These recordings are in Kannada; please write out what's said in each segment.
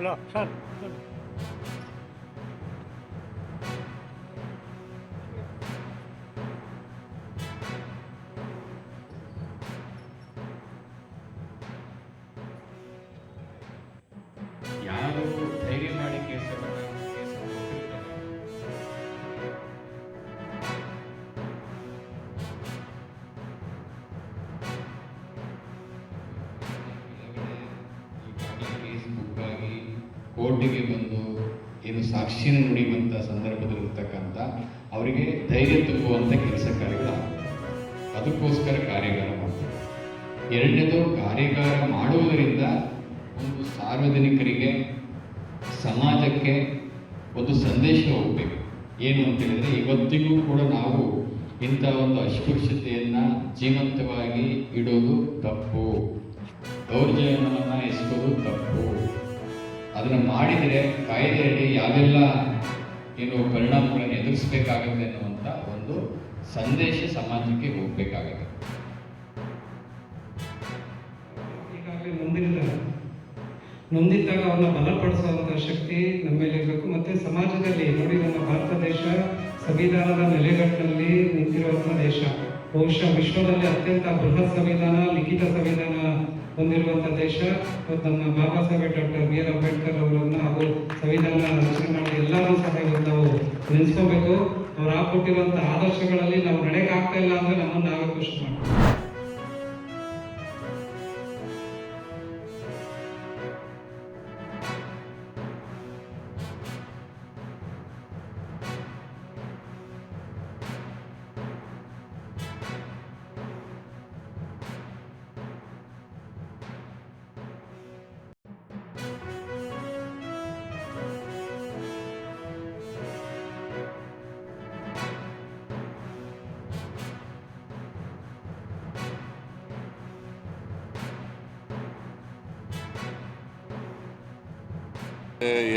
Hello sir. ಯಾರು ಧೈರ್ಯ ಮಾಡಿ ಕೇಸನ್ನು ಕೊಟ್ಟಿರ್ತಾರೆ, ಕೇಸ್ ಬುಕ್ ಆಗಿ ಕೋರ್ಟಿಗೆ ಬಂದು ಏನು ಸಾಕ್ಷಿನ ನುಡಿಯುವಂಥ ಸಂದರ್ಭದಲ್ಲಿರ್ತಕ್ಕಂಥ ಅವರಿಗೆ ಧೈರ್ಯ ತುಂಬುವಂಥ ಕೆಲಸ ಕಾರ್ಯಗಳಾಗ್ತವೆ. ಅದಕ್ಕೋಸ್ಕರ ಕಾರ್ಯಾಗಾರ ಮಾಡ್ತಾರೆ. ಎರಡನೇದು, ಕಾರ್ಯಾಗಾರ ಮಾಡುವುದರಿಂದ ಒಂದು ಸಾರ್ವಜನಿಕರಿಗೆ, ಸಮಾಜಕ್ಕೆ ಒಂದು ಸಂದೇಶ ಹೋಗಬೇಕು. ಏನು ಅಂತ ಹೇಳಿದ್ರೆ, ಇವತ್ತಿಗೂ ಕೂಡ ನಾವು ಇಂಥ ಒಂದು ಅಸ್ಪೃಶ್ಯತೆಯನ್ನು ಜೀವಂತವಾಗಿ ಇಡೋದು ತಪ್ಪು, ದೌರ್ಜನ್ಯವನ್ನು ಎಸಗೋದು ತಪ್ಪು. ಅದನ್ನು ಮಾಡಿದರೆ ಕಾಯ್ದೆಯಡಿ ಯಾವೆಲ್ಲ ಏನು ಪರಿಣಾಮಗಳನ್ನು ಎದುರಿಸಬೇಕಾಗುತ್ತೆ ಅನ್ನುವಂಥ ಒಂದು ಸಂದೇಶ ಸಮಾಜಕ್ಕೆ ಹೋಗಬೇಕಾಗುತ್ತೆ. ಈಗಾಗಲೇ ನೊಂದಿದ್ದಾಗ ಅವನ್ನ ಬಲಪಡಿಸುವಂಥ ಶಕ್ತಿ ನಮ್ಮಲ್ಲಿರಬೇಕು. ಮತ್ತು ಸಮಾಜದಲ್ಲಿ ನೋಡಿ, ನಮ್ಮ ಭಾರತ ದೇಶ ಸಂವಿಧಾನದ ನೆಲೆಗಟ್ಟಿನಲ್ಲಿ ನಿಂತಿರುವಂಥ ದೇಶ. ಬಹುಶಃ ವಿಶ್ವದಲ್ಲಿ ಅತ್ಯಂತ ಬೃಹತ್ ಸಂವಿಧಾನ, ಲಿಖಿತ ಸಂವಿಧಾನ ಹೊಂದಿರುವಂಥ ದೇಶ. ಮತ್ತು ನಮ್ಮ Baba Saheb doctor B R Ambedkar ಅವರನ್ನು ಹಾಗೂ ಸಂವಿಧಾನ ರಚನೆ ಮಾಡಿ ಎಲ್ಲರೂ ಸಹ ಇವತ್ತು ನಾವು ನೆನೆಸ್ಕೋಬೇಕು. ಅವ್ರು ಹಾಕೊಟ್ಟಿರುವಂಥ ಆದರ್ಶಗಳಲ್ಲಿ ನಾವು ನಡೆಯಕ್ಕಾಗ್ತಾ ಇಲ್ಲ ಅಂದರೆ ನಮ್ಮನ್ನು ನಾವೇ ಖುಷಿ ಮಾಡ್ತೀವಿ.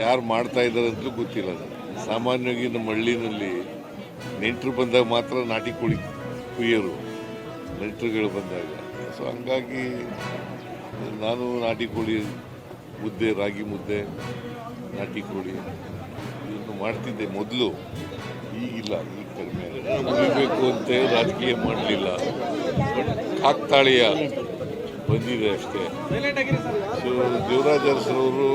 ಯಾರು ಮಾಡ್ತಾ ಇದ್ದಾರೆ ಅಂತಲೂ ಗೊತ್ತಿಲ್ಲ. ಸಾಮಾನ್ಯವಾಗಿ ನಮ್ಮ ಹಳ್ಳಿನಲ್ಲಿ ನೆಂಟರು ಬಂದಾಗ ಮಾತ್ರ ನಾಟಿ ಕೋಳಿ ಕುಯ್ಯೋರು, ನೆಂಟರುಗಳು ಬಂದಾಗ. ಸೊ ಹಂಗಾಗಿ ನಾನು ನಾಟಿ ಕೋಳಿ ಮುದ್ದೆ, ರಾಗಿ ಮುದ್ದೆ, ನಾಟಿ ಕೋಳಿ ಇದನ್ನು ಮಾಡ್ತಿದ್ದೆ ಮೊದಲು. ಈಗಿಲ್ಲ, ಈಗ ಕಡಿಮೆ. ಮುಗಿಬೇಕು ಅಂತ ರಾಜಕೀಯ ಮಾಡಲಿಲ್ಲ, ಬಟ್ ಕಾಕ್ತಾಳೀಯ ಬಂದಿದೆ ಅಷ್ಟೇ. ಸೊ ದೇವರಾಜ ಅರಸರವರು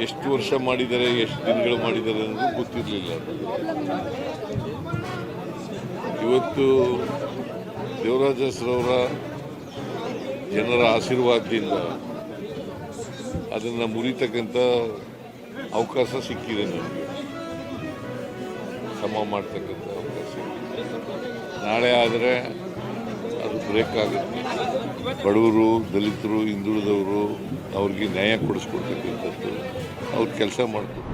ಎಷ್ಟು ವರ್ಷ ಮಾಡಿದ್ದಾರೆ, ಎಷ್ಟು ದಿನಗಳು ಮಾಡಿದ್ದಾರೆ ಅನ್ನೋದು ಗೊತ್ತಿರಲಿಲ್ಲ. ಇವತ್ತು ದೇವರಾಜ ಅರಸರವರ ಜನರ ಆಶೀರ್ವಾದದಿಂದ ಅದನ್ನು ಮುರಿತಕ್ಕಂಥ ಅವಕಾಶ ಸಿಕ್ಕಿದೆ ನನಗೆ, ಸಮ ಮಾಡ್ತಕ್ಕಂಥ ಅವಕಾಶ. ನಾಳೆ ಆದರೆ ಅದು ಬ್ರೇಕ್ ಆಗುತ್ತೆ. ಬಡವರು, ದಲಿತರು, ಹಿಂದುಳಿದವರು ಅವ್ರಿಗೆ ನ್ಯಾಯ ಕೊಡಿಸ್ಕೊಡ್ತಕ್ಕಂಥದ್ದು ಅವ್ರು ಕೆಲಸ ಮಾಡ್ತಾರೆ.